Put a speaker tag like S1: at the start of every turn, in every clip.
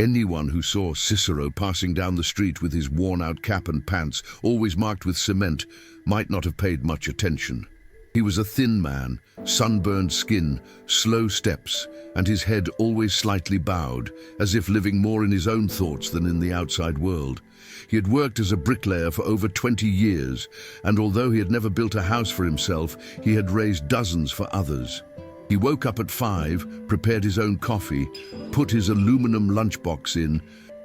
S1: Anyone who saw Cicero passing down the street with his worn-out cap and pants, always marked with cement, might not have paid much attention. He was a thin man, sunburned skin, slow steps, and his head always slightly bowed, as if living more in his own thoughts than in the outside world. He had worked as a bricklayer for over 20 years, and although he had never built a house for himself, he had raised dozens for others. He woke up at 5, prepared his own coffee, put his aluminum lunchbox in,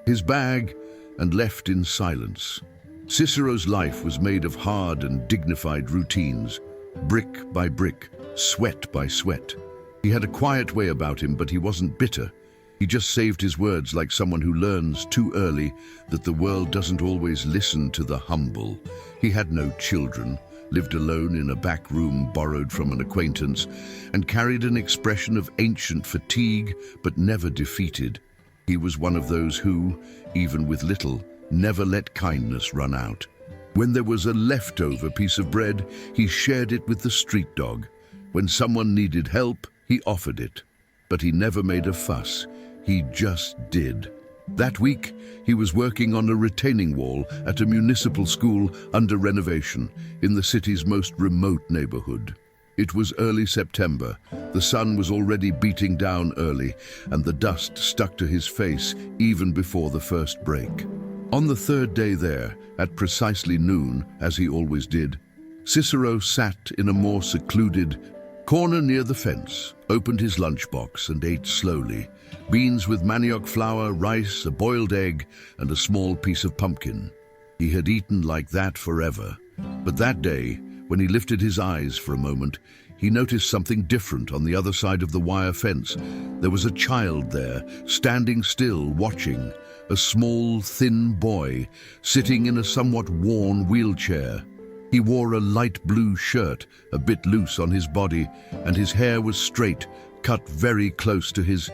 S1: his bag, and left in silence. Cicero's life was made of hard and dignified routines, brick by brick, sweat by sweat. He had a quiet way about him, but he wasn't bitter. He just saved his words like someone who learns too early that the world doesn't always listen to the humble. He had no children, lived alone in a back room borrowed from an acquaintance, and carried an expression of ancient fatigue, but never defeated. He was one of those who, even with little, never let kindness run out. When there was a leftover piece of bread, he shared it with the street dog. When someone needed help, he offered it. But he never made a fuss. He just did. That week, he was working on a retaining wall at a municipal school under renovation in the city's most remote neighborhood. It was early September. The sun was already beating down early, and the dust stuck to his face even before the first break. On the third day there, at precisely noon, as he always did, Cicero sat in a more secluded corner near the fence, opened his lunchbox and ate slowly. Beans with manioc flour, rice, a boiled egg, and a small piece of pumpkin. He had eaten like that forever. But that day, when he lifted his eyes for a moment, he noticed something different on the other side of the wire fence. There was a child there, standing still, watching. A small, thin boy, sitting in a somewhat worn wheelchair. He wore a light blue shirt, a bit loose on his body, and his hair was straight, cut very close to his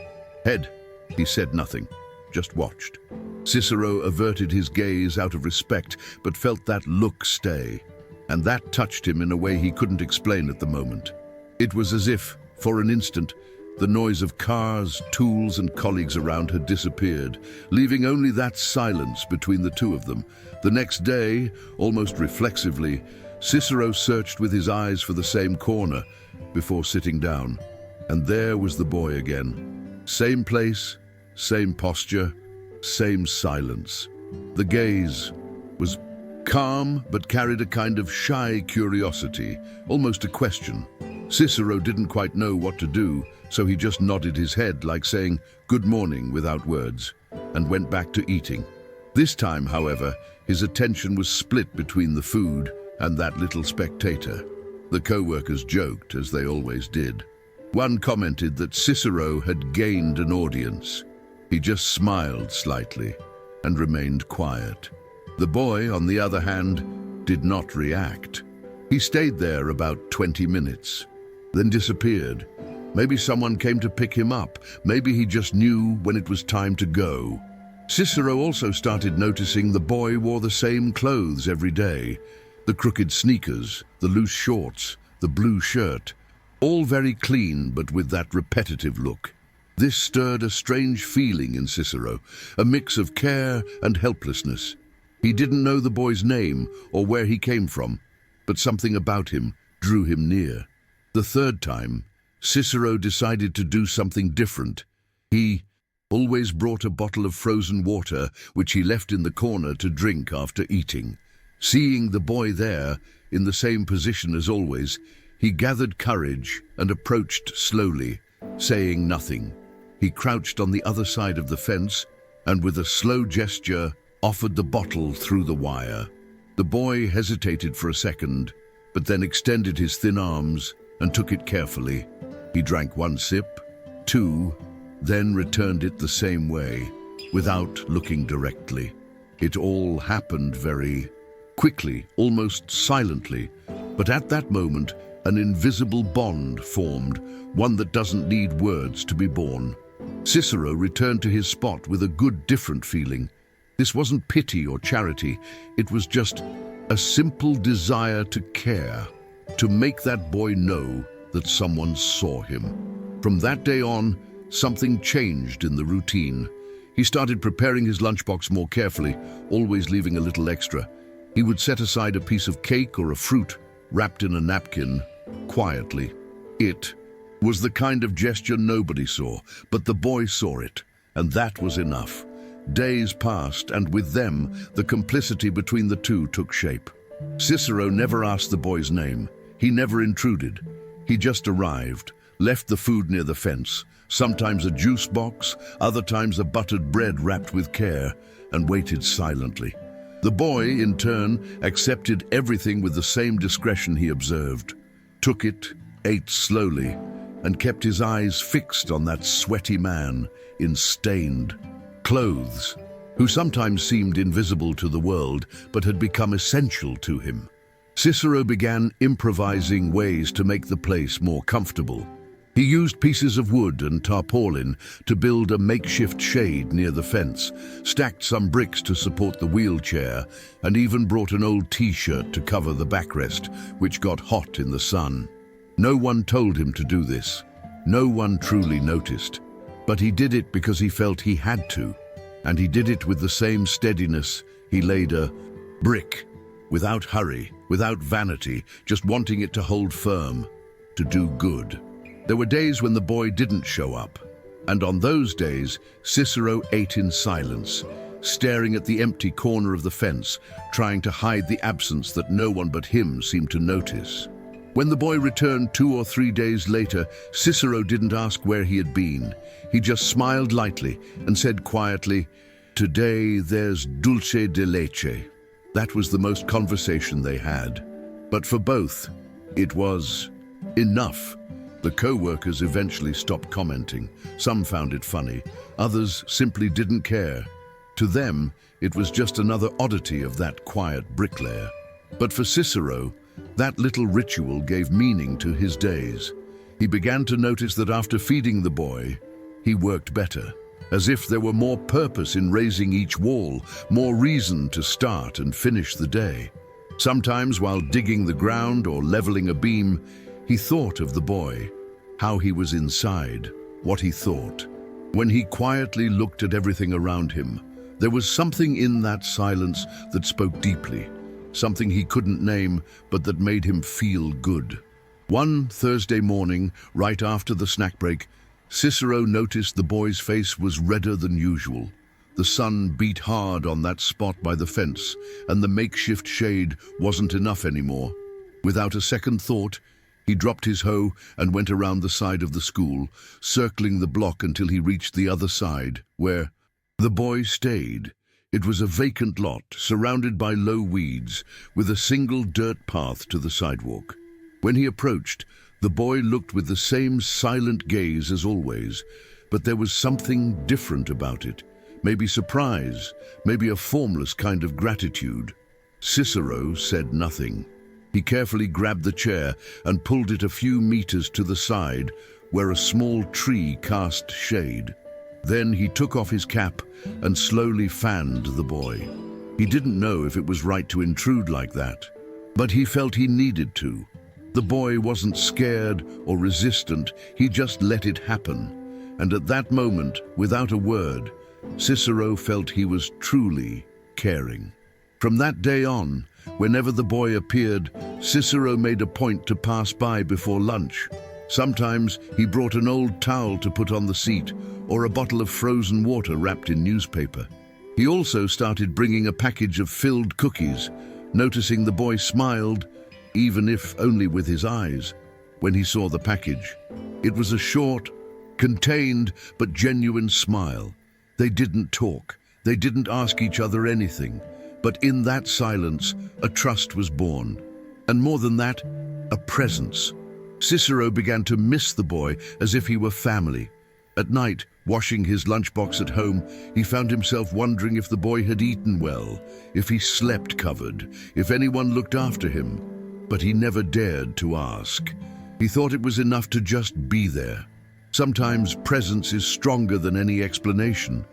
S1: head. He said nothing, just watched. Cicero averted his gaze out of respect, but felt that look stay, and that touched him in a way he couldn't explain at the moment. It was as if, for an instant, the noise of cars, tools, and colleagues around had disappeared, leaving only that silence between the two of them. The next day, almost reflexively, Cicero searched with his eyes for the same corner before sitting down. And there was the boy again. Same place, same posture, same silence. The gaze was calm, but carried a kind of shy curiosity, almost a question. Cicero didn't quite know what to do, so he just nodded his head like saying, "Good morning," without words, and went back to eating. This time, however, his attention was split between the food and that little spectator. The co-workers joked, as they always did. One commented that Cicero had gained an audience. He just smiled slightly and remained quiet. The boy, on the other hand, did not react. He stayed there about 20 minutes, then disappeared. Maybe someone came to pick him up. Maybe he just knew when it was time to go. Cicero also started noticing the boy wore the same clothes every day. The crooked sneakers, the loose shorts, the blue shirt. All very clean, but with that repetitive look. This stirred a strange feeling in Cicero, a mix of care and helplessness. He didn't know the boy's name or where he came from, but something about him drew him near. The third time, Cicero decided to do something different. He always brought a bottle of frozen water, which he left in the corner to drink after eating. Seeing the boy there, in the same position as always, he gathered courage and approached slowly, saying nothing. He crouched on the other side of the fence and with a slow gesture offered the bottle through the wire. The boy hesitated for a second, but then extended his thin arms and took it carefully. He drank one sip, two, then returned it the same way, without looking directly. It all happened very quickly, almost silently, but at that moment, an invisible bond formed, one that doesn't need words to be born. Cicero returned to his spot with a good, different feeling. This wasn't pity or charity, it was just a simple desire to care, to make that boy know that someone saw him. From that day on, something changed in the routine. He started preparing his lunchbox more carefully, always leaving a little extra. He would set aside a piece of cake or a fruit, wrapped in a napkin, quietly. It was the kind of gesture nobody saw, but the boy saw it, and that was enough. Days passed, and with them, the complicity between the two took shape. Cicero never asked the boy's name. He never intruded. He just arrived, left the food near the fence, sometimes a juice box, other times a buttered bread wrapped with care, and waited silently. The boy, in turn, accepted everything with the same discretion he observed, took it, ate slowly, and kept his eyes fixed on that sweaty man in stained clothes, who sometimes seemed invisible to the world but had become essential to him. Cicero began improvising ways to make the place more comfortable. He used pieces of wood and tarpaulin to build a makeshift shade near the fence, stacked some bricks to support the wheelchair, and even brought an old t-shirt to cover the backrest, which got hot in the sun. No one told him to do this. No one truly noticed. But he did it because he felt he had to, and he did it with the same steadiness. He laid a brick, without hurry, without vanity, just wanting it to hold firm, to do good. There were days when the boy didn't show up, and on those days, Cicero ate in silence, staring at the empty corner of the fence, trying to hide the absence that no one but him seemed to notice. When the boy returned 2 or 3 days later, Cicero didn't ask where he had been. He just smiled lightly and said quietly, "Today there's dulce de leche." That was the most conversation they had. But for both, it was enough. The co-workers eventually stopped commenting. Some found it funny. Others simply didn't care. To them, it was just another oddity of that quiet bricklayer. But for Cicero, that little ritual gave meaning to his days. He began to notice that after feeding the boy, he worked better, as if there were more purpose in raising each wall, more reason to start and finish the day. Sometimes while digging the ground or leveling a beam, he thought of the boy, how he was inside, what he thought. When he quietly looked at everything around him, there was something in that silence that spoke deeply, something he couldn't name, but that made him feel good. One Thursday morning, right after the snack break, Cicero noticed the boy's face was redder than usual. The sun beat hard on that spot by the fence, and the makeshift shade wasn't enough anymore. Without a second thought, he dropped his hoe and went around the side of the school, circling the block until he reached the other side, where the boy stayed. It was a vacant lot, surrounded by low weeds, with a single dirt path to the sidewalk. When he approached, the boy looked with the same silent gaze as always, but there was something different about it. Maybe surprise, maybe a formless kind of gratitude. Cicero said nothing. He carefully grabbed the chair and pulled it a few meters to the side, where a small tree cast shade. Then he took off his cap and slowly fanned the boy. He didn't know if it was right to intrude like that, but he felt he needed to. The boy wasn't scared or resistant, he just let it happen. And at that moment, without a word, Cicero felt he was truly caring. From that day on, whenever the boy appeared, Cicero made a point to pass by before lunch. Sometimes he brought an old towel to put on the seat, or a bottle of frozen water wrapped in newspaper. He also started bringing a package of filled cookies, noticing the boy smiled, even if only with his eyes, when he saw the package. It was a short, contained, but genuine smile. They didn't talk, they didn't ask each other anything, but in that silence, a trust was born. And more than that, a presence. Cicero began to miss the boy as if he were family. At night, washing his lunchbox at home, he found himself wondering if the boy had eaten well, if he slept covered, if anyone looked after him. But he never dared to ask. He thought it was enough to just be there. Sometimes presence is stronger than any explanation,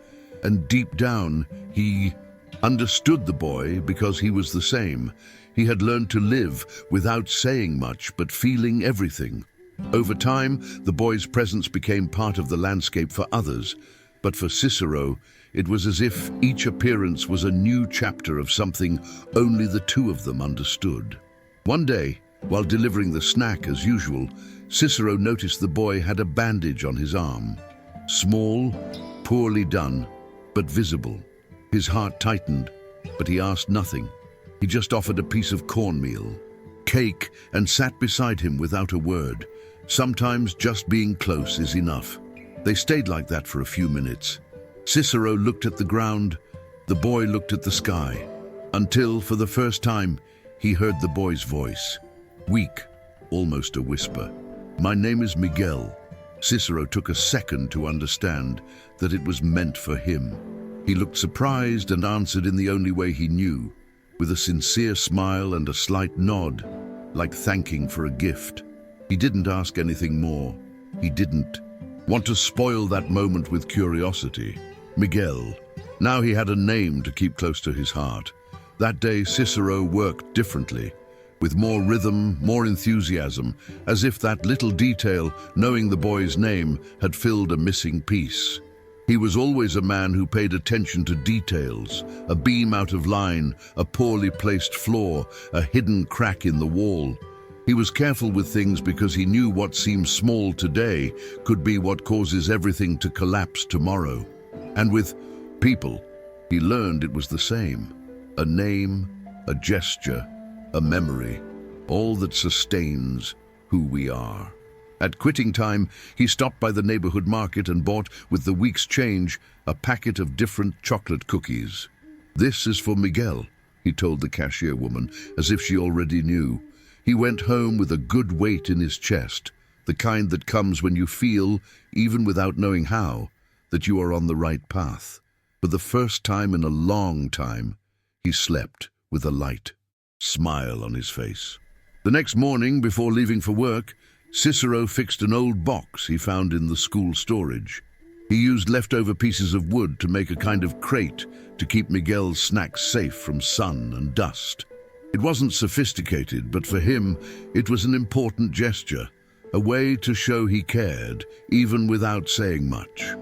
S1: and deep down, he understood the boy because he was the same. He had learned to live without saying much but feeling everything. Over time, the boy's presence became part of the landscape for others, but for Cicero, It was as if each appearance was a new chapter of something only the two of them understood. One day, while delivering the snack as usual, Cicero noticed the boy had a bandage on his arm. Small, poorly done, but visible. His heart tightened, but he asked nothing. He just offered a piece of cornmeal, cake, and sat beside him without a word. Sometimes just being close is enough. They stayed like that for a few minutes. Cicero looked at the ground, the boy looked at the sky, until, for the first time, he heard the boy's voice. Weak, almost a whisper. "My name is Miguel." Cicero took a second to understand that it was meant for him. He looked surprised and answered in the only way he knew, with a sincere smile and a slight nod, like thanking for a gift. He didn't ask anything more. He didn't want to spoil that moment with curiosity. Miguel. Now he had a name to keep close to his heart. That day Cicero worked differently, with more rhythm, more enthusiasm, as if that little detail, knowing the boy's name, had filled a missing piece. He was always a man who paid attention to details, a beam out of line, a poorly placed floor, a hidden crack in the wall. He was careful with things because he knew what seems small today could be what causes everything to collapse tomorrow. And with people, he learned it was the same. A name, a gesture, a memory, all that sustains who we are. At quitting time, he stopped by the neighborhood market and bought, with the week's change, a packet of different chocolate cookies. "This is for Miguel," he told the cashier woman, as if she already knew. He went home with a good weight in his chest, the kind that comes when you feel, even without knowing how, that you are on the right path. For the first time in a long time, he slept with a light smile on his face. The next morning, before leaving for work, Cicero fixed an old box he found in the school storage. He used leftover pieces of wood to make a kind of crate to keep Miguel's snacks safe from sun and dust. It wasn't sophisticated, but for him, it was an important gesture, a way to show he cared, even without saying much.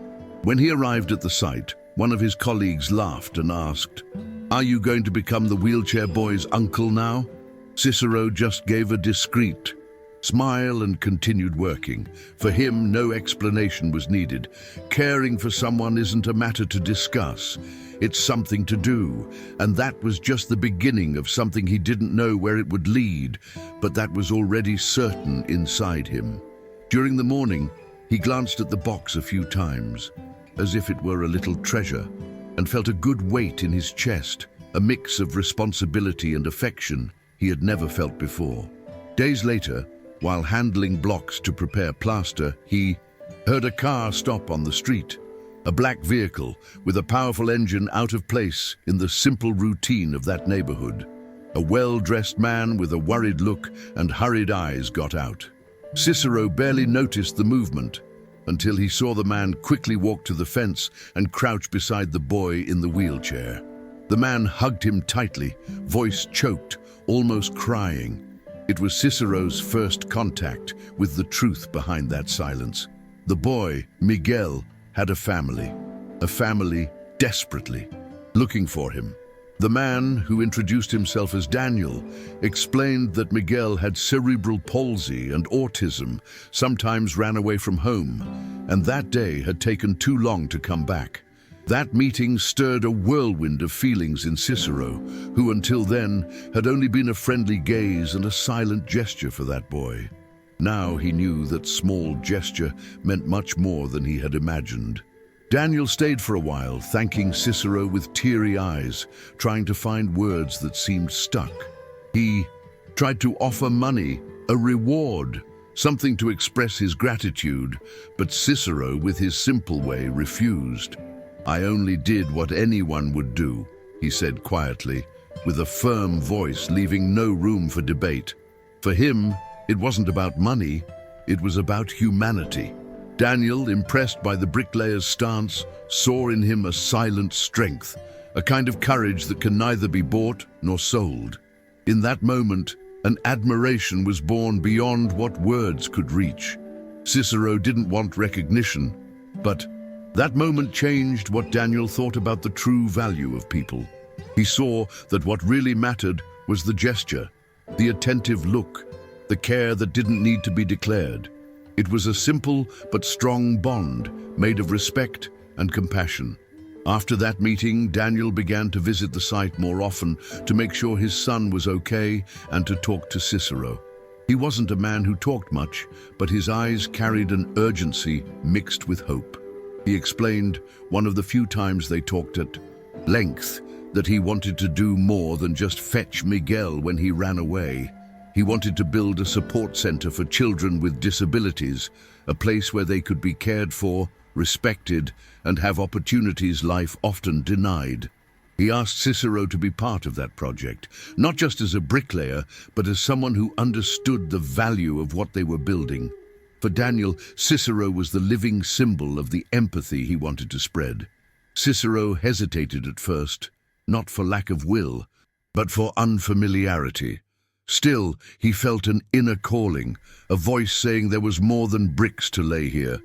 S1: When he arrived at the site, one of his colleagues laughed and asked, "Are you going to become the wheelchair boy's uncle now?" Cicero just gave a discreet smile and continued working. For him, no explanation was needed. Caring for someone isn't a matter to discuss. It's something to do, and that was just the beginning of something he didn't know where it would lead, but that was already certain inside him. During the morning, he glanced at the box a few times, as if it were a little treasure, and felt a good weight in his chest, a mix of responsibility and affection he had never felt before. Days later, while handling blocks to prepare plaster, he heard a car stop on the street. A black vehicle with a powerful engine out of place in the simple routine of that neighborhood. A well-dressed man with a worried look and hurried eyes got out. Cicero barely noticed the movement until he saw the man quickly walk to the fence and crouch beside the boy in the wheelchair. The man hugged him tightly, voice choked, almost crying. It was Cicero's first contact with the truth behind that silence. The boy, Miguel, had a family desperately looking for him. The man, who introduced himself as Daniel, explained that Miguel had cerebral palsy and autism, sometimes ran away from home, and that day had taken too long to come back. That meeting stirred a whirlwind of feelings in Cicero, who until then had only been a friendly gaze and a silent gesture for that boy. Now he knew that small gesture meant much more than he had imagined. Daniel stayed for a while, thanking Cicero with teary eyes, trying to find words that seemed stuck. He tried to offer money, a reward, something to express his gratitude, but Cicero, with his simple way, refused. "I only did what anyone would do," he said quietly, with a firm voice, leaving no room for debate. For him, it wasn't about money, it was about humanity. Daniel, impressed by the bricklayer's stance, saw in him a silent strength, a kind of courage that can neither be bought nor sold. In that moment, an admiration was born beyond what words could reach. Cicero didn't want recognition, but That moment changed what Daniel thought about the true value of people. He saw that what really mattered was the gesture, the attentive look, the care that didn't need to be declared. It was a simple but strong bond made of respect and compassion. After that meeting, Daniel began to visit the site more often to make sure his son was okay and to talk to Cicero. He wasn't a man who talked much, but his eyes carried an urgency mixed with hope. He explained, one of the few times they talked at length, that he wanted to do more than just fetch Miguel when he ran away. He wanted to build a support center for children with disabilities, a place where they could be cared for, respected, and have opportunities life often denied. He asked Cicero to be part of that project, not just as a bricklayer, but as someone who understood the value of what they were building. For Daniel, Cicero was the living symbol of the empathy he wanted to spread. Cicero hesitated at first, not for lack of will, but for unfamiliarity. Still, he felt an inner calling, a voice saying there was more than bricks to lay here.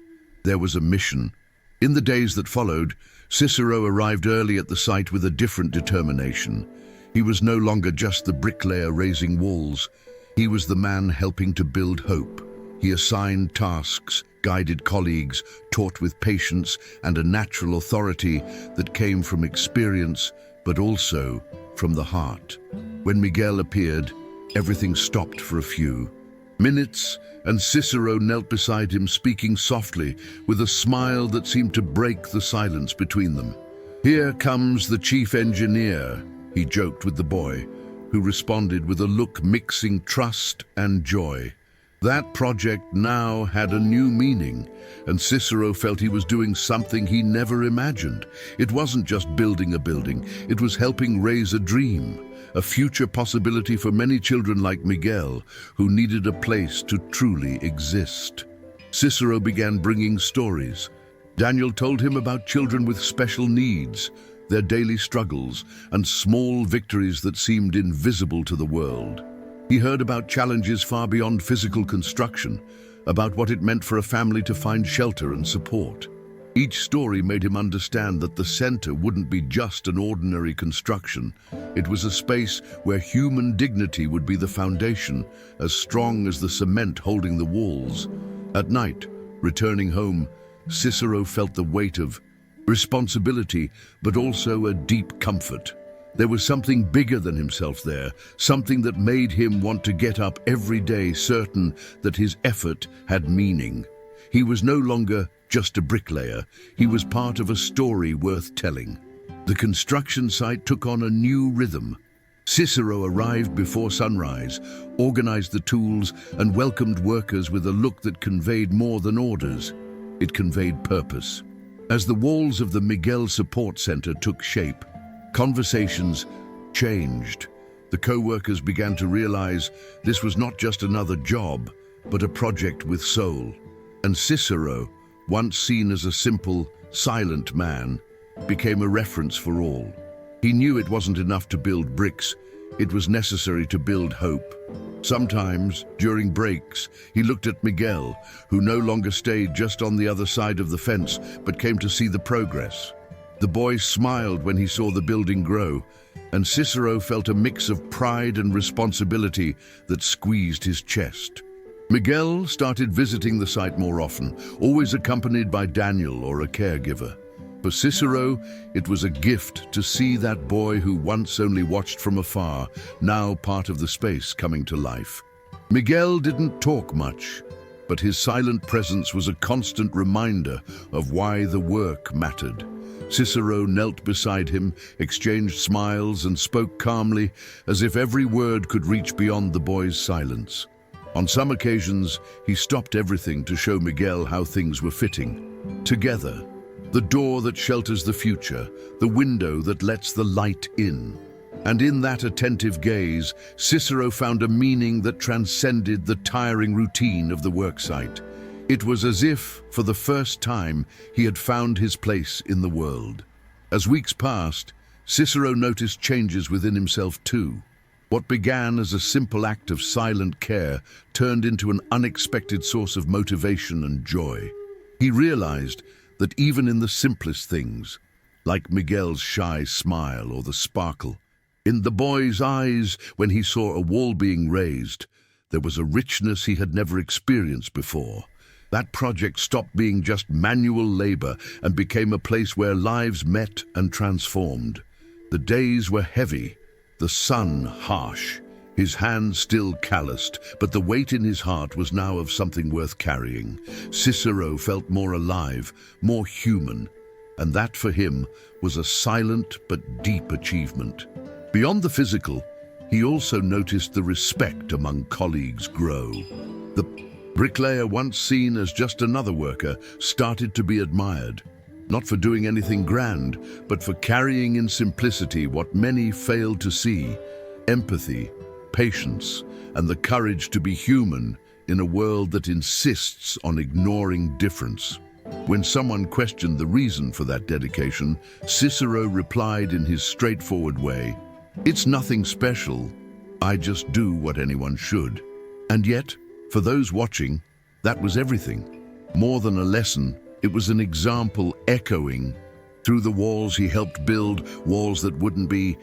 S1: There was a mission. In the days that followed, Cicero arrived early at the site with a different determination. He was no longer just the bricklayer raising walls. He was the man helping to build hope. He assigned tasks, guided colleagues, taught with patience and a natural authority that came from experience, but also from the heart. When Miguel appeared, everything stopped for a few minutes, and Cicero knelt beside him, speaking softly, with a smile that seemed to break the silence between them. "Here comes the chief engineer," he joked with the boy, who responded with a look mixing trust and joy. That project now had a new meaning, and Cicero felt he was doing something he never imagined. It wasn't just building a building, it was helping raise a dream, a future possibility for many children like Miguel, who needed a place to truly exist. Cicero began bringing stories. Daniel told him about children with special needs, their daily struggles, and small victories that seemed invisible to the world. He heard about challenges far beyond physical construction, about what it meant for a family to find shelter and support. Each story made him understand that the center wouldn't be just an ordinary construction. It was a space where human dignity would be the foundation, as strong as the cement holding the walls. At night, returning home, Cicero felt the weight of responsibility, but also a deep comfort. There was something bigger than himself there, something that made him want to get up every day, certain that his effort had meaning. He was no longer just a bricklayer, he was part of a story worth telling. The construction site took on a new rhythm. Cicero arrived before sunrise, organized the tools, and welcomed workers with a look that conveyed more than orders. It conveyed purpose. As the walls of the Miguel Support Center took shape, conversations changed. The co-workers began to realize this was not just another job, but a project with soul. And Cicero, once seen as a simple, silent man, became a reference for all. He knew it wasn't enough to build bricks, it was necessary to build hope. Sometimes, during breaks, he looked at Miguel, who no longer stayed just on the other side of the fence, but came to see the progress. The boy smiled when he saw the building grow, and Cicero felt a mix of pride and responsibility that squeezed his chest. Miguel started visiting the site more often, always accompanied by Daniel or a caregiver. For Cicero, it was a gift to see that boy who once only watched from afar, now part of the space coming to life. Miguel didn't talk much, but his silent presence was a constant reminder of why the work mattered. Cicero knelt beside him, exchanged smiles, and spoke calmly, as if every word could reach beyond the boy's silence. On some occasions, he stopped everything to show Miguel how things were fitting. Together, the door that shelters the future, the window that lets the light in. And in that attentive gaze, Cicero found a meaning that transcended the tiring routine of the worksite. It was as if, for the first time, he had found his place in the world. As weeks passed, Cicero noticed changes within himself too. What began as a simple act of silent care turned into an unexpected source of motivation and joy. He realized that even in the simplest things, like Miguel's shy smile or the sparkle, in the boy's eyes when he saw a wall being raised, there was a richness he had never experienced before. That project stopped being just manual labor and became a place where lives met and transformed. The days were heavy, the sun harsh, his hands still calloused, but the weight in his heart was now of something worth carrying. Cicero felt more alive, more human, and that for him was a silent but deep achievement. Beyond the physical, he also noticed the respect among colleagues grow. The bricklayer, once seen as just another worker, started to be admired, not for doing anything grand, but for carrying in simplicity what many failed to see: empathy, patience, and the courage to be human in a world that insists on ignoring difference. When someone questioned the reason for that dedication, Cicero replied in his straightforward way, "It's nothing special. I just do what anyone should." And yet, for those watching, that was everything. More than a lesson, it was an example echoing through the walls he helped build, walls that wouldn't be